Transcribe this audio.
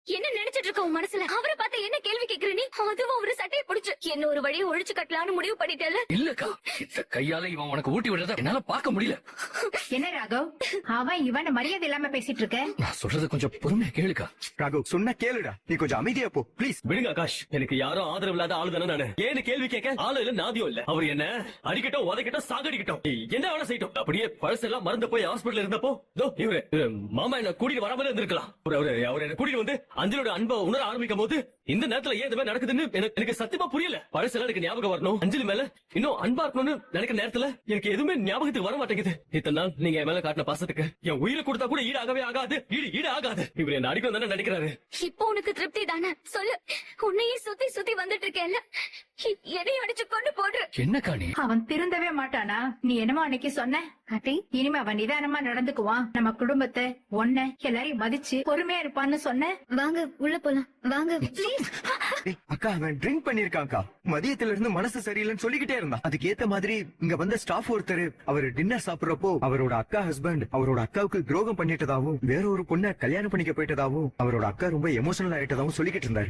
என்ன நினைச்சிட்டு இருக்க உன் மனசுல? அவரை பார்த்து என்ன கேள்வி கேக்குற நீ? அதுவும் அவரு சட்டையை பிடிச்சு என்ன ஒரு வழியை ஒழிச்சு கட்டலான்னு முடிவு பண்ணிட்டல. இல்லக்கா, இந்த கையால இவன் உனக்கு ஊட்டி விடுறத என்னால பார்க்க முடியல. என்ன ராகவ், அவன் இவன மரியாதை இல்லாம பேசிட்டு இருக்க? நான் சொல்றது கொஞ்சம் பொறுமையா கேளுக்கா. ராகவ் சொன்னா கேளுடா, நீ கொஞ்சம் அமைதியா போ ப்ளீஸ். விடுங்க ஆகாஷ், எனக்கு யாரும் ஆதரவு இல்லாத ஆளு தானே நானு. ஏன்னு கேள்வி கேட்க ஆளு இல்ல, நாதியம் இல்ல. அவர் என்ன அடிக்கட்டும், உதைக்கட்டும், சாகடிக்கட்டும், என்ன வேணா செய்யட்டும். அப்படியே பழசெல்லாம் மறந்து போய் ஹாஸ்பிடல் இருந்தப்போ இவரு மாமா என்ன கூட்டிட்டு வராமலே இருந்திருக்கலாம். அவர் என்ன கூட்டிட்டு வந்து அஞ்சலோட அன்பை உணர ஆரம்பிக்கும் போது இந்த நேரத்துல ஏன் இந்த மாதிரி நடக்குதுன்னு எனக்கு சத்தியமா புரியல. பழசெல்லாம் எனக்கு ஞாபகம் வரணும், அஞ்சலி மேல இன்னும் அன்பா இருக்கணும்னு நினைக்கிற நேரத்துல எனக்கு எதுவுமே ஞாபகத்துக்கு வர மாட்டேங்குது. இத்தனை நாள் நீங்க என் மேல காட்டின பாசத்துக்கு என் உயிரை கொடுத்தா கூட ஈடாகவே ஆகாது, ஈடு ஆகாது. இவர் என்ன அடிக்கணும் தானே நினைக்கிறாரு. இப்போ உனக்கு திருப்தி தானே? சொல்லு. உன்னையே சுத்தி சுத்தி வந்துட்டு இருக்கேன்ல, எதையும் அடிச்சு கொண்டு போடுற. என்னக்கா நீ? அவன் திருந்தவே மாட்டானா? நீ என்னமோ அன்னைக்கு சொன்ன அத்தை, இனிமே அவன் நிதானமா நடந்துக்குவான், நம்ம குடும்பத்தை ஒன்ன எல்லாரையும் மதிச்சு பொறுமையா இருப்பான்னு சொன்ன. வாங்க உள்ள போலாம், வாங்க. ஏய், அக்கா அவன் ட்ரிங்க் பண்ணிருக்கான்க்கா. மதியத்துல இருந்து மனசு சரியில்லைன்னு சொல்லிக்கிட்டே இருந்தான். அதுக்கு ஏத்த மாதிரி இங்க வந்த ஸ்டாஃப் ஒருத்தர் அவர் டின்னர் சாப்பிடுறப்போ அவரோட அக்கா ஹஸ்பண்ட் அவரோட அக்காவுக்கு துரோகம் பண்ணிட்டதாவும் வேற ஒரு பொண்ணை கல்யாணம் பண்ணிக்க போயிட்டதாவும் அவரோட அக்கா ரொம்ப எமோஷனல் ஆயிட்டதாவும் சொல்லிக்கிட்டு இருந்தாரு.